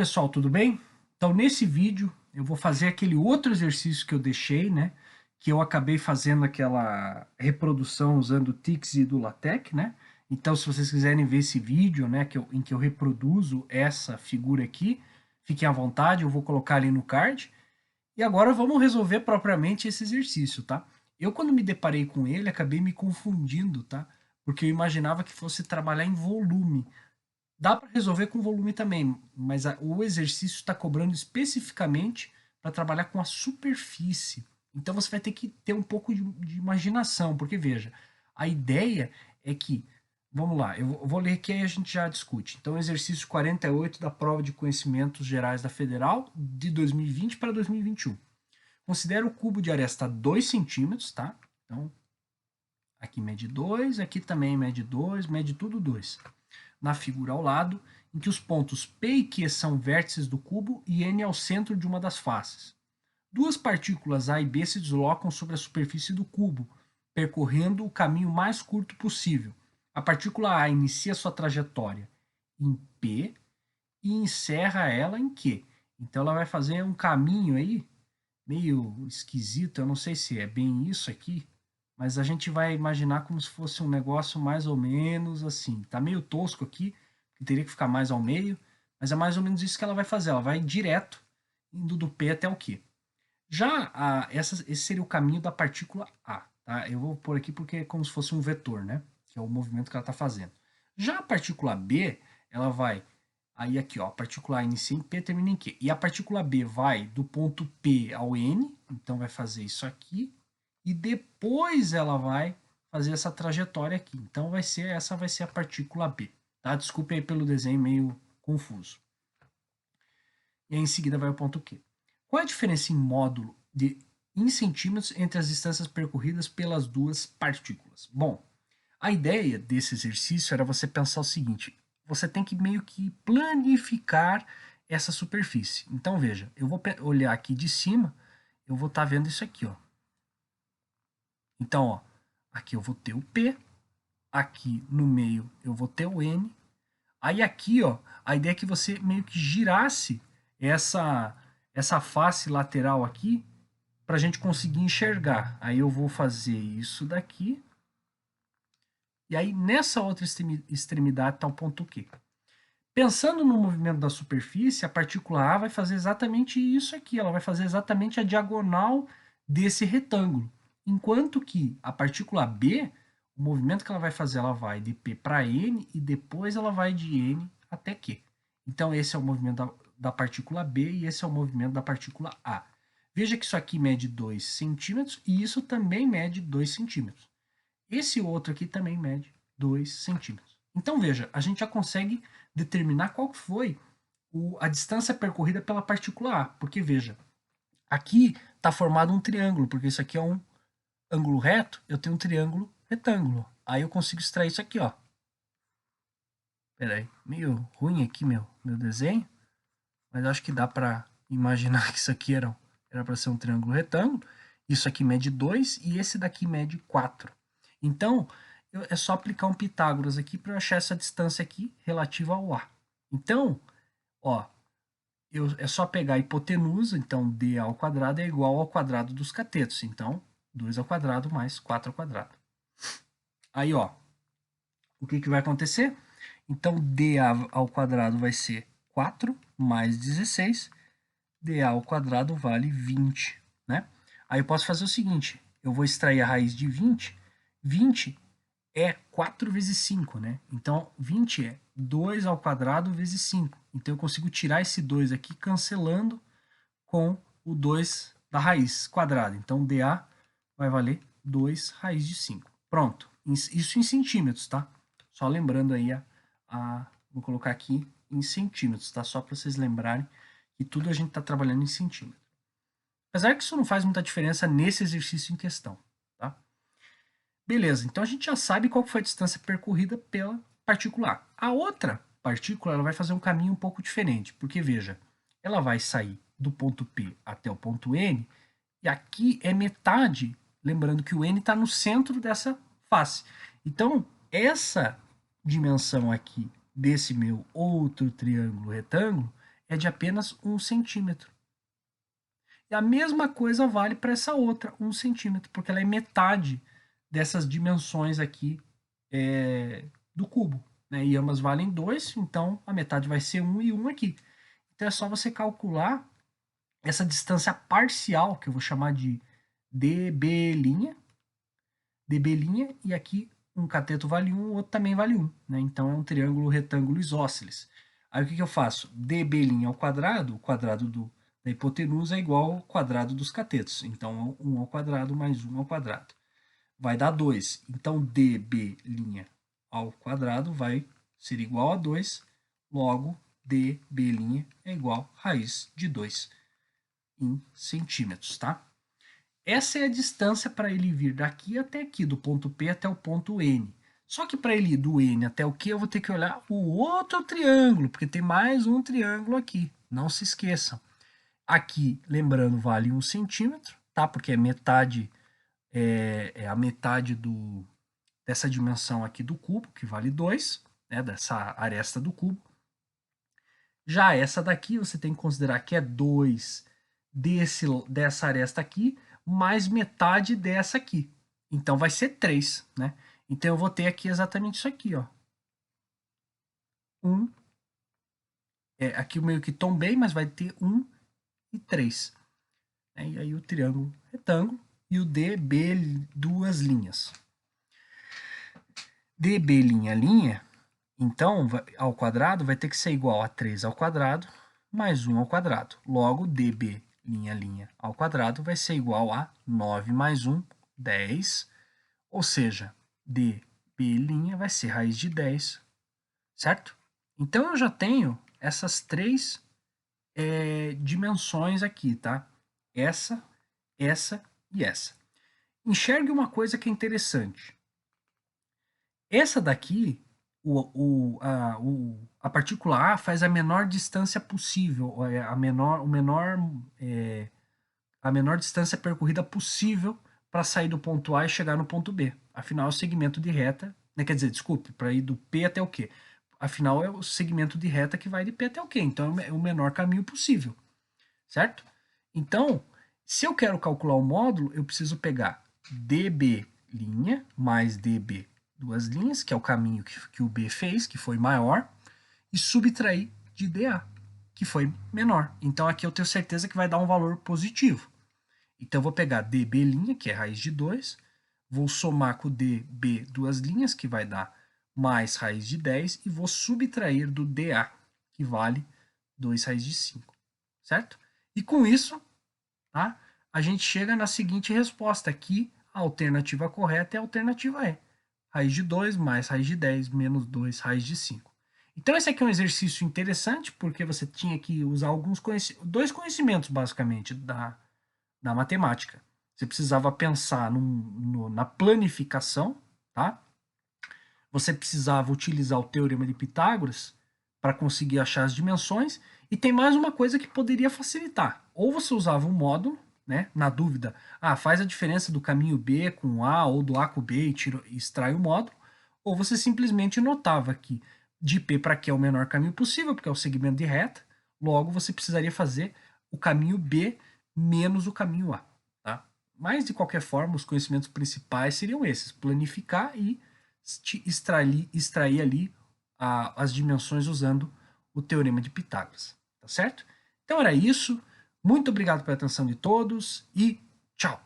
pessoal, tudo bem? Então nesse vídeo eu vou fazer aquele outro exercício que eu deixei, né? Que eu acabei fazendo aquela reprodução usando o Tix e do LaTeX, né? Então se vocês quiserem ver esse vídeo, né, em que eu reproduzo essa figura aqui, fiquem à vontade, eu vou colocar ali no card. E agora vamos resolver propriamente esse exercício, tá? Eu quando me deparei com ele, acabei me confundindo, tá? Porque eu imaginava que fosse trabalhar em volume. Dá para resolver com volume também, mas o exercício está cobrando especificamente para trabalhar com a superfície. Então você vai ter que ter um pouco de imaginação, porque veja, a ideia é que, vamos lá, eu vou ler aqui e a gente já discute. Então, exercício 48 da prova de conhecimentos gerais da Federal de 2020 para 2021. Considera o cubo de aresta 2 centímetros, tá? Então, aqui mede 2, aqui também mede 2, mede tudo 2 na figura ao lado, em que os pontos P e Q são vértices do cubo e N é o centro de uma das faces. Duas partículas A e B se deslocam sobre a superfície do cubo, percorrendo o caminho mais curto possível. A partícula A inicia sua trajetória em P e encerra ela em Q. Então ela vai fazer um caminho aí meio esquisito, eu não sei se é bem isso aqui, mas a gente vai imaginar como se fosse um negócio mais ou menos assim. Tá meio tosco aqui, que teria que ficar mais ao meio, mas é mais ou menos isso que ela vai fazer. Ela vai direto, indo do P até o Q. Já esse seria o caminho da partícula A. Tá? Eu vou pôr aqui porque é como se fosse um vetor, né? Que é o movimento que ela está fazendo. Já a partícula B, ela vai. Aí aqui, ó, a partícula A inicia em P, termina em Q. E a partícula B vai do ponto P ao N, então vai fazer isso aqui, e depois ela vai fazer essa trajetória aqui. Então essa vai ser a partícula B. Tá? Desculpe aí pelo desenho meio confuso. E aí em seguida vai o ponto Q. Qual é a diferença em módulo em centímetros entre as distâncias percorridas pelas duas partículas? Bom, a ideia desse exercício era você pensar o seguinte: você tem que meio que planificar essa superfície. Então veja, eu vou olhar aqui de cima, eu vou estar vendo isso aqui, ó. Então, ó, aqui eu vou ter o P, aqui no meio eu vou ter o N. Aí aqui, ó, a ideia é que você meio que girasse essa face lateral aqui para a gente conseguir enxergar. Aí eu vou fazer isso daqui. E aí nessa outra extremidade está o ponto Q. Pensando no movimento da superfície, a partícula A vai fazer exatamente isso aqui. Ela vai fazer exatamente a diagonal desse retângulo. Enquanto que a partícula B, o movimento que ela vai fazer, ela vai de P para N e depois ela vai de N até Q. Então esse é o movimento da partícula B e esse é o movimento da partícula A. Veja que isso aqui mede 2 centímetros e isso também mede 2 centímetros. Esse outro aqui também mede 2 centímetros. Então veja, a gente já consegue determinar qual foi a distância percorrida pela partícula A. Porque veja, aqui está formado um triângulo, porque isso aqui é um ângulo reto, eu tenho um triângulo retângulo. Aí eu consigo extrair isso aqui, ó. Pera aí, meio ruim aqui meu desenho, mas acho que dá para imaginar que isso aqui era para ser um triângulo retângulo. Isso aqui mede 2 e esse daqui mede 4. Então, é só aplicar um Pitágoras aqui para eu achar essa distância aqui relativa ao A. Então, ó, é só pegar a hipotenusa, então d ao quadrado é igual ao quadrado dos catetos. Então, 2 ao quadrado mais 4 ao quadrado. Aí, ó, o que vai acontecer? Então, dA ao quadrado vai ser 4 mais 16. dA ao quadrado vale 20, né? Aí eu posso fazer o seguinte, eu vou extrair a raiz de 20. 20 é 4 vezes 5, né? Então, 20 é 2 ao quadrado vezes 5. Então, eu consigo tirar esse 2 aqui, cancelando com o 2 da raiz quadrada. Então, dA vai valer 2 raiz de 5. Pronto. Isso em centímetros, tá? Só lembrando aí, vou colocar aqui em centímetros, tá? Só para vocês lembrarem que tudo a gente está trabalhando em centímetros. Apesar que isso não faz muita diferença nesse exercício em questão, tá? Beleza, então a gente já sabe qual foi a distância percorrida pela partícula A. A outra partícula ela vai fazer um caminho um pouco diferente, porque veja, ela vai sair do ponto P até o ponto N, e aqui é metade, lembrando que o N está no centro dessa face. Então, essa dimensão aqui desse meu outro triângulo retângulo é de apenas 1 centímetro. E a mesma coisa vale para essa outra, 1 centímetro, porque ela é metade dessas dimensões aqui do cubo. Né? E ambas valem 2, então a metade vai ser 1 e 1 aqui. Então é só você calcular essa distância parcial, que eu vou chamar de dB', e aqui um cateto vale 1, o outro também vale 1. Né? Então é um triângulo retângulo isósceles. Aí o que eu faço? dB' ao quadrado, o quadrado da hipotenusa é igual ao quadrado dos catetos. Então 1 ao quadrado mais 1 ao quadrado. Vai dar 2. Então dB' ao quadrado vai ser igual a 2, logo dB' é igual a raiz de 2 em centímetros, tá? Essa é a distância para ele vir daqui até aqui, do ponto P até o ponto N. Só que para ele ir do N até o Q, eu vou ter que olhar o outro triângulo, porque tem mais um triângulo aqui. Não se esqueçam. Aqui, lembrando, vale 1 centímetro, tá? Porque é metade, é a metade dessa dimensão aqui do cubo, que vale 2, né? Dessa aresta do cubo. Já essa daqui, você tem que considerar que é 2 dessa aresta aqui, mais metade dessa aqui. Então, vai ser 3, né? Então, eu vou ter aqui exatamente isso aqui, ó. 1, aqui eu meio que tombei, mas vai ter 1 e 3. E aí o triângulo retângulo e o DB, duas linhas. DB', então, ao quadrado vai ter que ser igual a 3 ao quadrado mais 1 ao quadrado. Logo, dB', ao quadrado vai ser igual a 9 mais 1, 10. Ou seja, dB' vai ser raiz de 10, certo? Então, eu já tenho essas três dimensões aqui, tá? Essa e essa. Enxergue uma coisa que é interessante. Essa daqui, a partícula A faz a menor distância possível, a menor distância percorrida possível para sair do ponto A e chegar no ponto B. Afinal, é o segmento de reta, né, quer dizer, desculpe, para ir do P até o Q. Afinal, é o segmento de reta que vai de P até o Q, então é o menor caminho possível, certo? Então, se eu quero calcular o módulo, eu preciso pegar dB' mais dB duas linhas, que é o caminho que o B fez, que foi maior, e subtrair de dA, que foi menor. Então aqui eu tenho certeza que vai dar um valor positivo. Então eu vou pegar dB', que é raiz de 2, vou somar com dB duas linhas, que vai dar mais raiz de 10, e vou subtrair do dA, que vale 2 raiz de 5, certo? E com isso, tá, a gente chega na seguinte resposta, que a alternativa correta é a alternativa E. Raiz de 2 mais raiz de 10 menos 2 raiz de 5. Então esse aqui é um exercício interessante, porque você tinha que usar dois conhecimentos, basicamente, da matemática. Você precisava pensar na planificação, tá? Você precisava utilizar o teorema de Pitágoras para conseguir achar as dimensões, e tem mais uma coisa que poderia facilitar. Ou você usava um módulo, né? Na dúvida, faz a diferença do caminho B com A ou do A com B e extrai o módulo, ou você simplesmente notava que de P para Q é o menor caminho possível, porque é o segmento de reta, logo você precisaria fazer o caminho B menos o caminho A. Tá? Mas, de qualquer forma, os conhecimentos principais seriam esses: planificar e extrair ali as dimensões usando o teorema de Pitágoras. Tá certo? Então era isso. Muito obrigado pela atenção de todos e tchau!